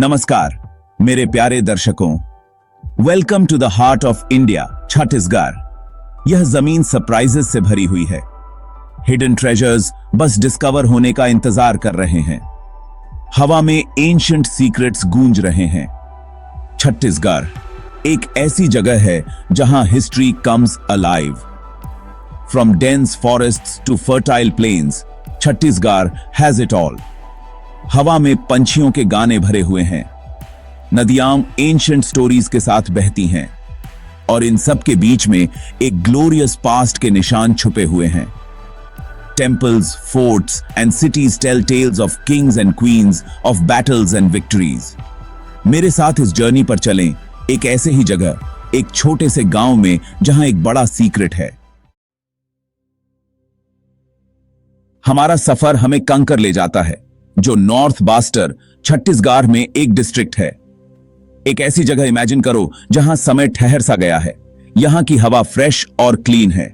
नमस्कार मेरे प्यारे दर्शकों, welcome to the heart of India Chhattisgarh. यह जमीन सरप्राइजेस से भरी हुई है। हिडन ट्रेजर्स बस डिस्कवर होने का इंतजार कर रहे हैं। हवा में एंशिएंट सीक्रेट्स गूंज रहे हैं। छत्तीसगढ़ एक ऐसी जगह है जहां history comes alive. From dense forests to fertile plains, Chhattisgarh has it all. हवा में पंछियों के गाने भरे हुए हैं। नदियां एंशिएंट स्टोरीज के साथ बहती हैं और इन सब के बीच में एक ग्लोरियस पास्ट के निशान छुपे हुए हैं। Temples, forts and cities tell tales of kings and queens, of battles and victories. मेरे साथ इस जर्नी पर चलें, एक ऐसे ही जगह, एक छोटे से गांव में जहां एक बड़ा सीक्रेट है। हमारा सफर हमें कंकर ले जाता है, जो नॉर्थ बास्टर छत्तीसगढ़ में एक डिस्ट्रिक्ट है। एक ऐसी जगह इमेजिन करो जहां समय ठहर सा गया है। यहां की हवा फ्रेश और क्लीन है।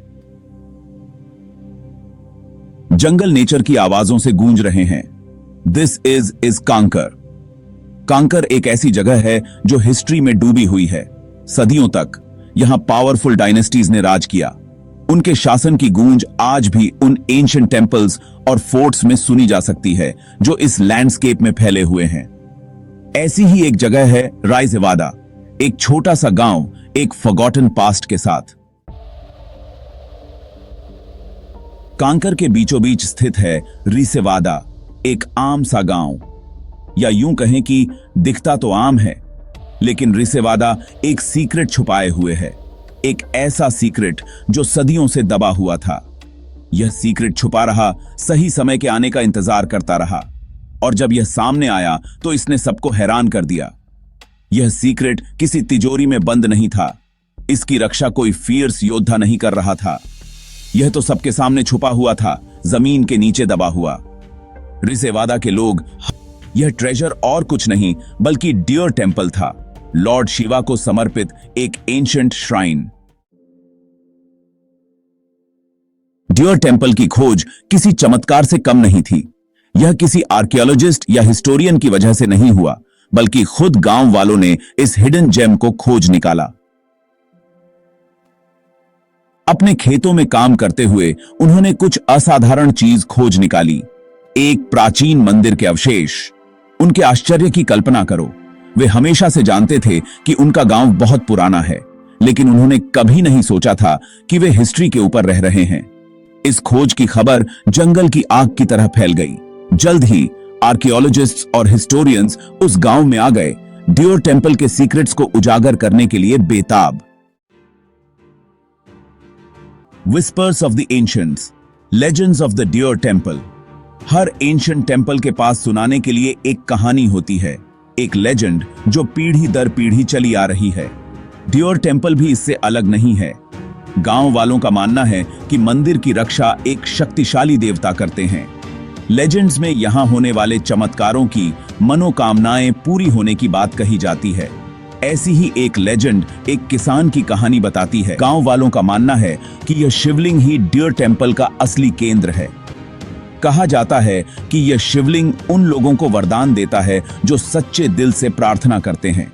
जंगल नेचर की आवाजों से गूंज रहे हैं। This is conquer. कांकर एक ऐसी जगह है जो हिस्ट्री में डूबी हुई है। सदियों तक यहां पावरफुल डायनेस्टीज ने राज किया। उनके शासन की गूंज आज भी उन एंशिएंट टेम्पल्स और फोर्ट्स में सुनी जा सकती है जो इस लैंडस्केप में फैले हुए हैं। ऐसी ही एक जगह है रायसेवाड़ा, एक छोटा सा गांव एक फॉरगॉटन पास्ट के साथ। कांकर के बीचों बीच स्थित है रिसेवाड़ा, एक आम सा गांव, या यूं कहें कि दिखता तो आम है, लेकिन रिसेवाड़ा एक सीक्रेट छुपाए हुए है। एक ऐसा सीक्रेट जो सदियों से दबा हुआ था। यह सीक्रेट छुपा रहा, सही समय के आने का इंतजार करता रहा, और जब यह सामने आया तो इसने सबको हैरान कर दिया। यह सीक्रेट किसी तिजोरी में बंद नहीं था। इसकी रक्षा कोई फियर्स योद्धा नहीं कर रहा था। यह तो सबके सामने छुपा हुआ था, जमीन के नीचे दबा हुआ। रिसेवाड़ा के लोग, यह ट्रेजर और कुछ नहीं बल्कि डियर टेम्पल था, लॉर्ड शिवा को समर्पित एक एंशिएंट श्राइन। डियर टेम्पल की खोज किसी चमत्कार से कम नहीं थी। यह किसी आर्कियोलॉजिस्ट या हिस्टोरियन की वजह से नहीं हुआ, बल्कि खुद गांव वालों ने इस हिडन जेम को खोज निकाला। अपने खेतों में काम करते हुए उन्होंने कुछ असाधारण चीज खोज निकाली। एक प्राचीन मंदिर के अवशेष। उनके आश्चर्य की कल्पना करो। वे हमेशा से जानते थे कि उनका गांव बहुत पुराना है, लेकिन उन्होंने कभी नहीं सोचा था कि वे हिस्ट्री के ऊपर रह रहे हैं। इस खोज की खबर जंगल की आग की तरह फैल गई। जल्द ही आर्कियोलॉजिस्ट्स और हिस्टोरियंस उस गांव में आ गए, डियर टेम्पल के सीक्रेट्स को उजागर करने के लिए बेताब। Whispers of the ancients, legends of the deer temple. हर एंशिएंट टेम्पल के पास सुनाने के लिए एक कहानी होती है, एक लेजेंड जो पीढ़ी दर पीढ़ी चली आ रही है। डियर टेम्पल भी इससे अलग नहीं है। गांव वालों का मानना है कि मंदिर की रक्षा एक शक्तिशाली देवता करते हैं। लेजेंड्स में यहां होने वाले चमत्कारों की मनोकामनाएं पूरी होने की बात कही जाती है। ऐसी ही एक लेजेंड एक किसान की कहानी बताती है। गांव वालों का मानना है कि यह शिवलिंग ही डियर टेम्पल का असली केंद्र है। कहा जाता है कि यह शिवलिंग उन लोगों को वरदान देता है जो सच्चे दिल से प्रार्थना करते हैं।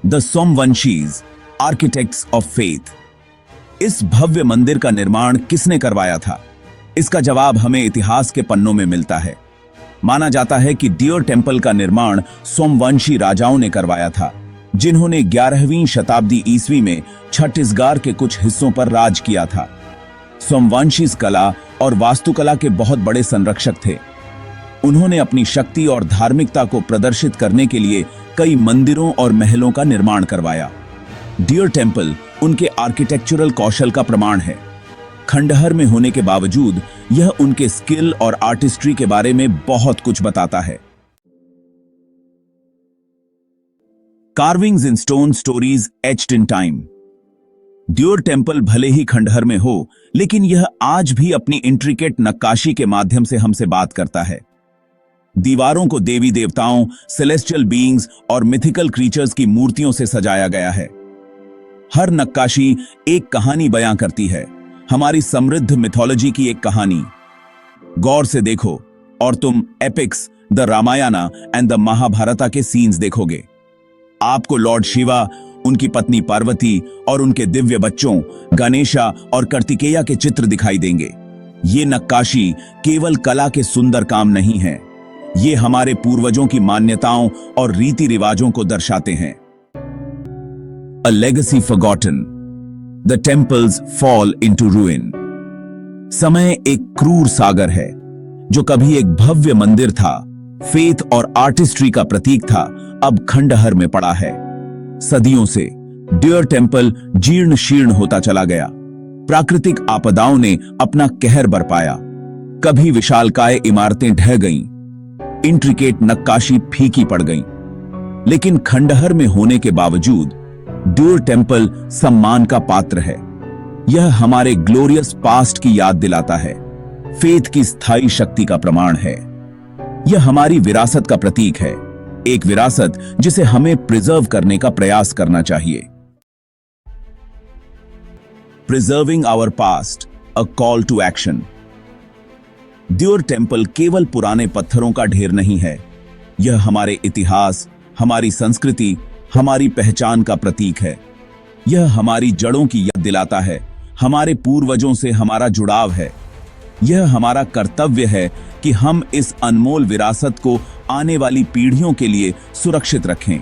The Somvanshis, architects of faith. इस भव्य मंदिर का निर्माण किसने करवाया था? इसका जवाब हमें इतिहास के पन्नों में मिलता है। माना जाता है कि डियर टेम्पल का निर्माण सोमवंशी राजाओं ने करवाया था, जिन्होंने 11वीं शताब्दी ईस्वी में छत्तीसगढ़ के कुछ हिस्सों पर राज किया था। सोमवंशी कला और वास्तुकला के बहुत बड़े संरक्षक थे। उन्होंने अपनी शक्ति और धार्मिकता को प्रदर्शित करने के लिए कई मंदिरों और महलों का निर्माण करवाया। डियर टेम्पल उनके आर्किटेक्चरल कौशल का प्रमाण है। खंडहर में होने के बावजूद यह उनके स्किल और आर्टिस्ट्री के बारे में बहुत कुछ बताता है। Carvings in stone, stories etched in time. Dear temple भले ही खंडहर में हो, लेकिन यह आज भी अपनी इंट्रिकेट नक्काशी के माध्यम से हमसे बात करता है। दीवारों को देवी देवताओं, सेलेस्टियल बीइंग्स और मिथिकल क्रीचर्स की मूर्तियों से सजाया गया है। हर नक्काशी एक कहानी बयां करती है, हमारी समृद्ध मिथोलॉजी की एक कहानी। गौर से देखो और तुम epics, the Ramayana and the Mahabharata के सीन्स देखोगे। आपको लॉर्ड शिवा, उनकी पत्नी पार्वती और उनके दिव्य बच्चों गणेशा और कार्तिकेया के चित्र दिखाई देंगे। ये नक्काशी केवल कला के सुंदर काम नहीं है, ये हमारे पूर्वजों की मान्यताओं और रीति रिवाजों को दर्शाते हैं। A legacy forgotten. The temples fall into ruin. समय एक क्रूर सागर है। जो कभी एक भव्य मंदिर था, फेथ और आर्टिस्ट्री का प्रतीक था, अब खंडहर में पड़ा है। सदियों से डियर टेम्पल जीर्ण शीर्ण होता चला गया। प्राकृतिक आपदाओं ने अपना कहर बरपाया। कभी विशालकाय इमारतें ढह गईं, इंट्रिकेट नक्काशी फीकी पड़ गईं। लेकिन खंडहर में होने के बावजूद डियर टेम्पल सम्मान का पात्र है। यह हमारे ग्लोरियस पास्ट की याद दिलाता है, फेथ की स्थायी शक्ति का प्रमाण है। यह हमारी विरासत का प्रतीक है, एक विरासत जिसे हमें प्रिजर्व करने का प्रयास करना चाहिए। Preserving our past, a call to action. Dear temple केवल पुराने पत्थरों का ढेर नहीं है, यह हमारे इतिहास, हमारी संस्कृति, हमारी पहचान का प्रतीक है। यह हमारी जड़ों की याद दिलाता है, हमारे पूर्वजों से हमारा जुड़ाव है। यह हमारा कर्तव्य है कि हम इस अनमोल विरासत को आने वाली पीढ़ियों के लिए सुरक्षित रखें।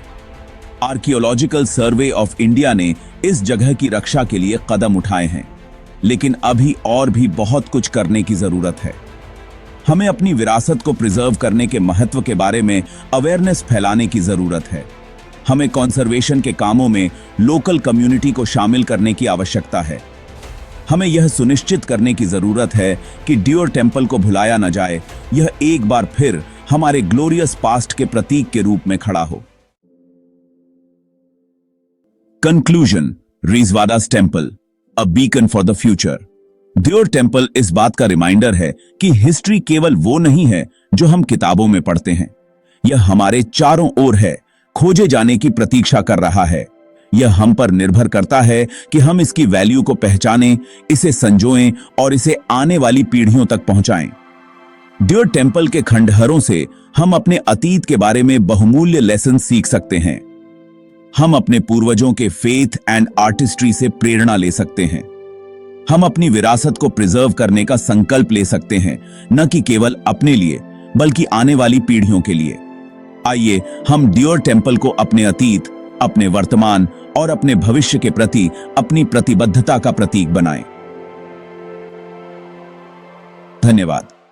आर्कियोलॉजिकल सर्वे ऑफ इंडिया ने इस जगह की रक्षा के लिए कदम उठाए हैं, लेकिन अभी और भी बहुत कुछ करने की जरूरत है। हमें अपनी विरासत को प्रिजर्व करने के महत्व के बारे में अवेयरनेस फैलाने की जरूरत है। हमें कंजर्वेशन के कामों में लोकल कम्युनिटी को शामिल करने की आवश्यकता है। हमें यह सुनिश्चित करने की जरूरत है कि डियर टेम्पल को भुलाया न जाए, यह एक बार फिर हमारे ग्लोरियस पास्ट के प्रतीक के रूप में खड़ा हो। कंक्लूजन, रीजवाडास temple, a beacon for the future. Deer temple इस बात का रिमाइंडर है कि हिस्ट्री केवल वो नहीं है जो हम किताबों में पढ़ते हैं। यह हमारे चारों ओर है, खोजे जाने की प्रतीक्षा कर रहा है। यह हम पर निर्भर करता है कि हम इसकी वैल्यू को पहचानें, इसे संजोएं और इसे आने वाली पीढ़ियों तक पहुंचाएं। डियर टेम्पल के खंडहरों से हम अपने अतीत के बारे में बहुमूल्य लेसन सीख सकते हैं। हम अपने पूर्वजों के फेथ एंड आर्टिस्ट्री से प्रेरणा ले सकते हैं। हम अपनी विरासत को प्रिजर्व करने का संकल्प ले सकते हैं, न कि केवल अपने लिए बल्कि आने वाली पीढ़ियों के लिए। आइए हम डियर टेम्पल को अपने अतीत, अपने वर्तमान और अपने भविष्य के प्रति अपनी प्रतिबद्धता का प्रतीक बनाएं। धन्यवाद।